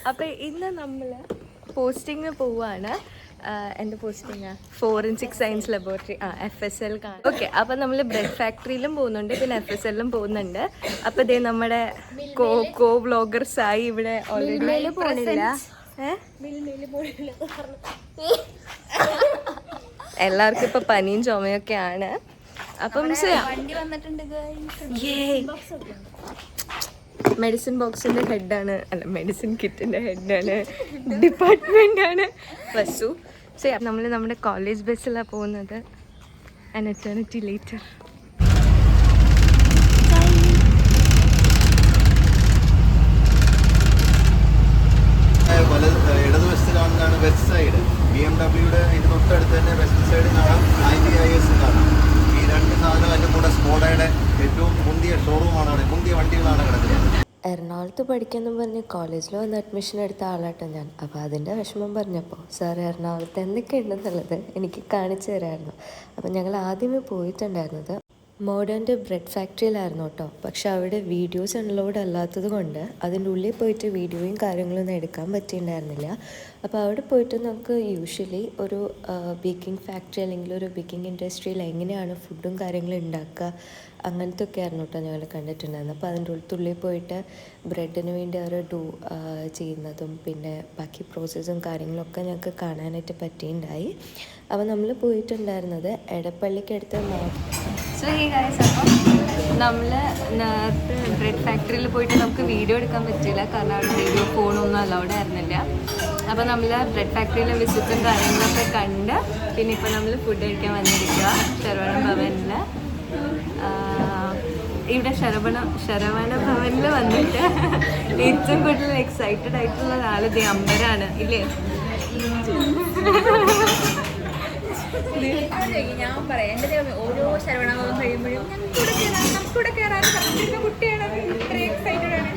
അപ്പോൾ ഇന്ന് നമ്മൾ പോസ്റ്റിങ്ങിന് പോവുകയാണ്. എൻ്റെ posting forensic science laboratory FSL കാണാം. ഓക്കെ, അപ്പോൾ നമ്മൾ ബ്രെഡ് ഫാക്ടറിയിലും പോകുന്നുണ്ട്, പിന്നെ FSLലും പോകുന്നുണ്ട്. അപ്പോൾ ഇതേ നമ്മുടെ കോ വ്ളോഗർ സായി ഇവിടെ ഓൾറെഡി പോണില്ല. എല്ലാവർക്കും ഇപ്പം പനിയും ചുമയൊക്കെയാണ്. അപ്പം മെഡിസിൻ ബോക്സിൻ്റെ ഹെഡാണ്, അല്ല മെഡിസിൻ കിറ്റിൻ്റെ ഹെഡാണ്, ഡിപ്പാർട്ട്മെൻ്റാണ് വസു. സോ നമ്മൾ നമ്മുടെ കോളേജ് ബസ്സിലാണ് പോകുന്നത്. An eternity later. ഇടതുവശത്ത് കാണുന്നതാണ് വെസ്റ്റ് സൈഡ്. BMW-യുടെ അതിൻ്റെ തൊട്ടടുത്ത് തന്നെ വെസ്റ്റ് സൈഡ് കാണാം, IBIS കാണാം. ഈ രണ്ട് സാധനം അതിൻ്റെ കൂടെ സ്കോഡയുടെ ഏറ്റവും മുന്തിയ ഷോറൂമാണ്, മുന്തിയ വണ്ടികളാണ് കിടക്കുന്നത്. എറണാകുളത്ത് പഠിക്കാമെന്ന് പറഞ്ഞ് കോളേജിൽ വന്ന് അഡ്മിഷൻ എടുത്ത ആളാട്ടോ ഞാൻ. അപ്പോൾ അതിൻ്റെ വിഷമം പറഞ്ഞപ്പോൾ സാർ എറണാകുളത്ത് എന്തൊക്കെയുണ്ടെന്നുള്ളത് എനിക്ക് കാണിച്ചു തരാമായിരുന്നു. അപ്പോൾ ഞങ്ങൾ ആദ്യമേ പോയിട്ടുണ്ടായിരുന്നത് മോഡേണിൻ്റെ ബ്രെഡ് ഫാക്ടറിയിലായിരുന്നു കേട്ടോ. പക്ഷെ അവിടെ വീഡിയോസ് അൺലോഡ് അല്ലാത്തത് കൊണ്ട് അതിൻ്റെ ഉള്ളിൽ പോയിട്ട് വീഡിയോയും കാര്യങ്ങളൊന്നും എടുക്കാൻ പറ്റിയിട്ടുണ്ടായിരുന്നില്ല. അപ്പോൾ അവിടെ പോയിട്ട് നമുക്ക് യൂഷ്വലി ഒരു ബേക്കിംഗ് ഫാക്ടറി അല്ലെങ്കിൽ ഒരു ബേക്കിംഗ് ഇൻഡസ്ട്രിയിൽ എങ്ങനെയാണ് ഫുഡും കാര്യങ്ങളും ഉണ്ടാക്കുക അങ്ങനത്തെ ഒക്കെ ആയിരുന്നു കേട്ടോ ഞങ്ങൾ കണ്ടിട്ടുണ്ടായിരുന്നു. അപ്പോൾ അതിൻ്റെ ഉള്ളിൽ പോയിട്ട് ബ്രെഡിന് വേണ്ടി അവർ ഡോ ചെയ്യുന്നതും പിന്നെ ബാക്കി പ്രോസസ്സും കാര്യങ്ങളൊക്കെ ഞങ്ങൾക്ക് കാണാനായിട്ട് പറ്റിയിട്ടുണ്ടായി. അപ്പോൾ നമ്മൾ പോയിട്ടുണ്ടായിരുന്നത് എടപ്പള്ളിക്കടുത്ത് സോ ഹേ ഗൈസ്, അപ്പം നമ്മൾ നേരത്തെ ബ്രെഡ് ഫാക്ടറിയിൽ പോയിട്ട് നമുക്ക് വീഡിയോ എടുക്കാൻ പറ്റില്ല, കാരണം അവിടെ വീഡിയോ ഫോണൊന്നും അലൗഡ് ആയിരുന്നില്ല. അപ്പോൾ നമ്മൾ ബ്രെഡ് ഫാക്ടറിയിലെ വിസിറ്റും കാര്യങ്ങളൊക്കെ കണ്ട് പിന്നെ ഇപ്പോൾ നമ്മൾ ഫുഡ് കഴിക്കാൻ വന്നിരിക്കുക ശരവണ ഭവനിൽ. ഇവിടെ ശരവണ ഭവനിൽ വന്നിട്ട് ഏറ്റവും കൂടുതൽ എക്സൈറ്റഡ് ആയിട്ടുള്ള ആൾ ദേ അമ്പരാണ് ഇല്ലേ? ഞാൻ പറയാം, എൻ്റെ ഓരോ ശരവണഭവൻ കഴിയുമ്പോഴും നമുക്കൂടെ കയറാൻ കുട്ടിയാണ്, ഇത്രയും എക്സൈറ്റഡ് ആണ്.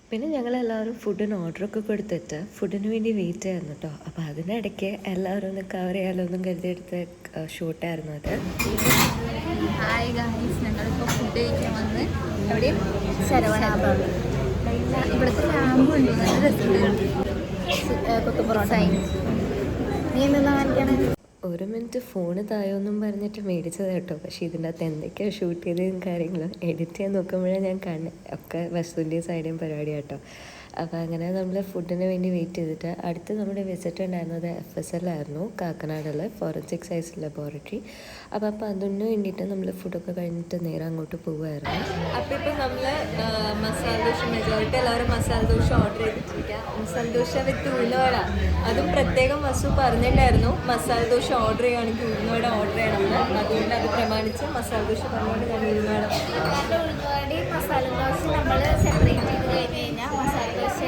പിന്നെ ഞങ്ങളെല്ലാവരും ഫുഡിന് ഓർഡറൊക്കെ കൊടുത്തിട്ട് ഫുഡിന് വേണ്ടി വെയിറ്റ് ആയിരുന്നു കേട്ടോ. അപ്പോൾ അതിനിടയ്ക്ക് എല്ലാവരും ഒന്ന് കവർ ചെയ്യാലൊന്നും കരുതിയെടുത്ത ഷൂട്ടായിരുന്നു അത്. ഹായ് ഗായ്സ്, ഞങ്ങളിപ്പോൾ ഫുഡ് കഴിക്കാൻ വന്ന് എവിടെയും ശരവണഭവൻ. ഇവിടുത്തെ ലാമ്പുണ്ട്, നല്ല രസമുണ്ട്. കൊത്തുപൊറോട്ട നീ എന്താ കാണിക്കണേ? ഒരു മിനിറ്റ് ഫോണ് തായോന്നും പറഞ്ഞിട്ട് മേടിച്ചത് കേട്ടോ. പക്ഷേ ഇതിൻ്റെ അകത്ത് എന്തൊക്കെയാണ് ഷൂട്ട് ചെയ്തതും കാര്യങ്ങളും എഡിറ്റ് ചെയ്യാൻ നോക്കുമ്പോഴേ ഞാൻ ഒക്കെ വസ്തുവിൻ്റെയും സൈഡേയും പരിപാടി കേട്ടോ. അപ്പോൾ അങ്ങനെ നമ്മൾ ഫുഡിന് വേണ്ടി വെയിറ്റ് ചെയ്തിട്ട് അടുത്ത് നമ്മുടെ വിസിറ്റ് ഉണ്ടായിരുന്നത് FSL ആയിരുന്നു, കാക്കനാടുള്ള ഫോറൻസിക് സയൻസ് ലബോറട്ടറി. അപ്പോൾ അതിന് വേണ്ടിയിട്ട് നമ്മൾ ഫുഡൊക്കെ കഴിഞ്ഞിട്ട് നേരെ അങ്ങോട്ട് പോവുമായിരുന്നു. അപ്പോൾ ഇപ്പം നമ്മൾ മസാല ദോശ മെജോറിറ്റി എല്ലാവരും മസാല ദോശ ഓർഡർ ചെയ്തിട്ടിരിക്കുക. മസാല ദോശ വിത്ത് ഉഴുന്നുവട, അതും പ്രത്യേകം വസു പറഞ്ഞിട്ടുണ്ടായിരുന്നു മസാല ദോശ ഓർഡർ ചെയ്യുകയാണെങ്കിൽ ഉഴുന്നുവട ഓർഡർ ചെയ്യണമെന്ന്. അതുകൊണ്ട് അത് പ്രമാണിച്ച് മസാല ദോശ പറഞ്ഞുകൊണ്ട് ഞാൻ ഉഴുന്നുവട. ഉഴുന്നുവടയും മസാല ദോശ നമ്മൾ സെപ്പറേറ്റ് ചെയ്ത് കഴിഞ്ഞ് കഴിഞ്ഞാൽ മസാല ദോശ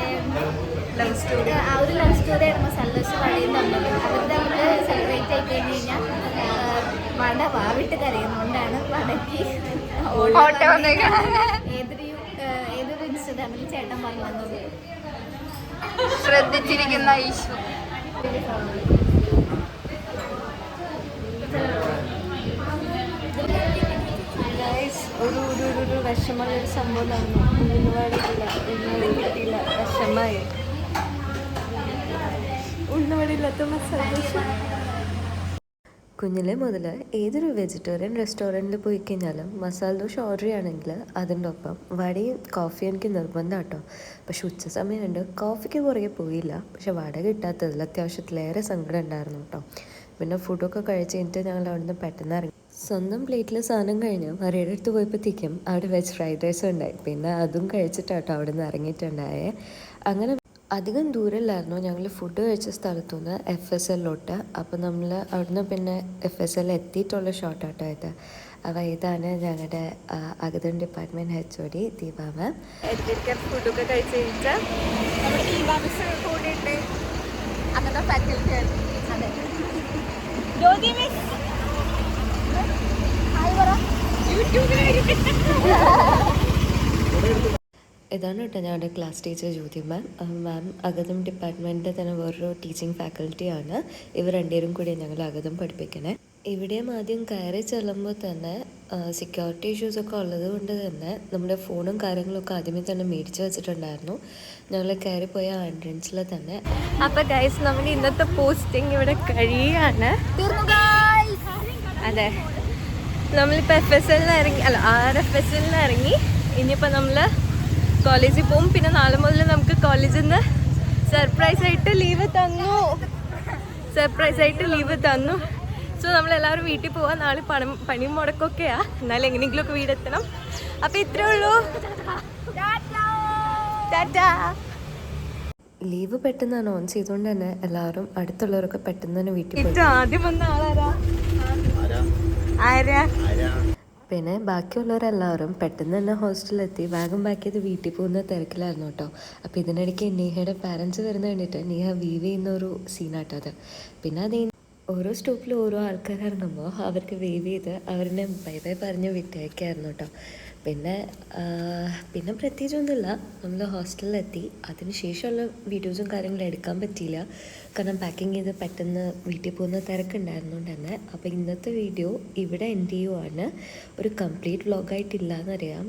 ലവ് സ്റ്റോറി, ആ ഒരു ലവ് സ്റ്റോറിയാണ് മസാല ദോശ വടയും തന്നത്. അവർ നമ്മൾ സെപ്പറേറ്റ് ആയി കഴിഞ്ഞ് കഴിഞ്ഞാൽ വട വാവിട്ട് കരയുന്നതുകൊണ്ടാണ് വടക്ക് ഏതൊരു ഇൻസ്റ്റഗ്രാമിൽ ചേട്ടൻ പറഞ്ഞു വന്നത് ശ്രദ്ധിച്ചിരിക്കുന്ന ഈശു. ഒരു വിഷമമുള്ളൊരു സംഭവം നടന്നു. ഉഴുന്നുവട കിട്ടിയില്ല, വിഷമായി. ഉഴുന്നുവടയില്ലാത്ത മസാല ദോശ. കുഞ്ഞിലെ മുതൽ ഏതൊരു വെജിറ്റേറിയൻ റെസ്റ്റോറൻറ്റിൽ പോയി കഴിഞ്ഞാലും മസാല ദോശ ഓർഡർ ചെയ്യുകയാണെങ്കിൽ അതിൻ്റെ ഒപ്പം വടയും കോഫി എനിക്ക് നിർബന്ധം കേട്ടോ. പക്ഷെ ഉച്ച സമയമുണ്ട്, കോഫിക്ക് പുറകെ പോയില്ല. പക്ഷെ വട കിട്ടാത്തതിൽ അത്യാവശ്യത്തിലേറെ സങ്കടം ഉണ്ടായിരുന്നു കേട്ടോ. പിന്നെ ഫുഡൊക്കെ കഴിച്ച് കഴിഞ്ഞിട്ട് ഞങ്ങൾ അവിടെ നിന്ന് പെട്ടെന്ന് ഇറങ്ങി. സ്വന്തം പ്ലേറ്റിൽ സാധനം കഴിഞ്ഞ് വരയുടെ അടുത്ത് പോയപ്പോഴത്തേക്കും അവിടെ വെജ് ഫ്രൈഡ് റൈസ് ഉണ്ടായി. പിന്നെ അതും കഴിച്ചിട്ടാട്ടോ അവിടെ നിന്ന് ഇറങ്ങിയിട്ടുണ്ടായേ. അങ്ങനെ അധികം ദൂരമില്ലായിരുന്നു ഞങ്ങൾ ഫുഡ് കഴിച്ച സ്ഥലത്തുനിന്ന് FSLലോട്ട്. അപ്പോൾ നമ്മൾ അവിടുന്ന് പിന്നെ FSL എത്തിയിട്ടുള്ള ഷോട്ടാട്ടോ ഇത്. അപ്പോൾ ഇതാണ് ഞങ്ങളുടെ അഗതം ഡിപ്പാർട്ട്മെൻറ്റ് HOD ദീപ മാം. ഫുഡൊക്കെ കഴിച്ച് കഴിഞ്ഞാൽ നമ്മുടെ ദീപ മിസ് കൂടിയിട്ട് അങ്ങനത്തെ ഫാക്കൽറ്റി ആണ്. അതെ, ജ്യോതി മിസ് ഇതാണ് കേട്ടോ ഞങ്ങളുടെ ക്ലാസ് ടീച്ചർ ജ്യോതി മാം. മാം അഗതം ഡിപ്പാർട്ട്മെൻറ്റിൻ്റെ തന്നെ വേറൊരു ടീച്ചിങ് ഫാക്കൽറ്റിയാണ്. ഇവർ രണ്ടുപേരും കൂടി ഞങ്ങൾ അഗതം പഠിപ്പിക്കണേ. ഇവിടെയും ആദ്യം കയറി ചെല്ലുമ്പോൾ തന്നെ സെക്യൂരിറ്റി ഇഷ്യൂസൊക്കെ ഉള്ളത് കൊണ്ട് തന്നെ നമ്മുടെ ഫോണും കാര്യങ്ങളൊക്കെ ആദ്യമേ തന്നെ മേടിച്ച് വെച്ചിട്ടുണ്ടായിരുന്നു. ഞങ്ങൾ കയറിപ്പോയ എൻട്രൻസിൽ തന്നെ. അപ്പോൾ ഗൈസ് നമ്മുടെ ഇന്നത്തെ പോസ്റ്റിംഗ് ഇവിടെ കഴിയാണ്. അതെ, നമ്മളിപ്പോൾ FSL ഇറങ്ങി, അല്ല RFSL ഇറങ്ങി. ഇനിയിപ്പോൾ നമ്മൾ കോളേജിൽ പോകും. പിന്നെ നാളെ മുതൽ നമുക്ക് കോളേജിൽ നിന്ന് സർപ്രൈസായിട്ട് ലീവ് തന്നു. സോ നമ്മളെല്ലാവരും വീട്ടിൽ പോവാൻ. നാളെ പണി മുടക്കൊക്കെയാണ്, എന്നാലും എങ്ങനെയെങ്കിലുമൊക്കെ വീടെത്തണം. അപ്പോൾ ഇത്രേ ഉള്ളൂ. ടാറ്റാ. ലീവ് പെട്ടെന്ന് അനൗൺസ് ചെയ്തുകൊണ്ട് തന്നെ എല്ലാവരും അടുത്തുള്ളവരൊക്കെ പെട്ടെന്ന് തന്നെ വീട്ടിൽ പോയി. ആദ്യം വന്ന ആരാ? പിന്നെ ബാക്കിയുള്ളവരെല്ലാവരും പെട്ടെന്ന് തന്നെ ഹോസ്റ്റലിലെത്തി ബാഗും പാക്ക് ചെയ്ത് വീട്ടിൽ പോകുന്ന തിരക്കിലായിരുന്നു കേട്ടോ. അപ്പോൾ ഇതിനിടയ്ക്ക് നീഹയുടെ പാരൻസ് വരുന്ന വേണ്ടിയിട്ട് നീഹ വീവ് ചെയ്യുന്ന ഒരു സീനാട്ടോ അത്. പിന്നെ അത് ഓരോ സ്റ്റോപ്പിലും ഓരോ ആൾക്കാർ ഇറങ്ങുമ്പോൾ അവർക്ക് വേവ് ചെയ്ത് അവരെ ബൈ ബൈ പറഞ്ഞ് വിട്ടേക്കായിരുന്നു കേട്ടോ. പിന്നെ പ്രത്യേകിച്ചൊന്നുമില്ല. നമ്മൾ ഹോസ്റ്റലിലെത്തി. അതിന് ശേഷമുള്ള വീഡിയോസും കാര്യങ്ങളും എടുക്കാൻ പറ്റിയില്ല, കാരണം പാക്കിങ് ചെയ്ത് പെട്ടെന്ന് വീട്ടിൽ പോകുന്ന തിരക്കുണ്ടായിരുന്നുകൊണ്ട് തന്നെ. അപ്പോൾ ഇന്നത്തെ വീഡിയോ ഇവിടെ എൻഡ് ചെയ്യുവാണ്. ഒരു കംപ്ലീറ്റ് വ്ളോഗായിട്ടില്ല എന്നറിയാം,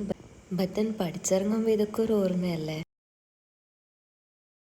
ബട്ട് പഠിച്ചിറങ്ങുമ്പോൾ ഇതൊക്കെ ഒരു ഓർമ്മയല്ലേ.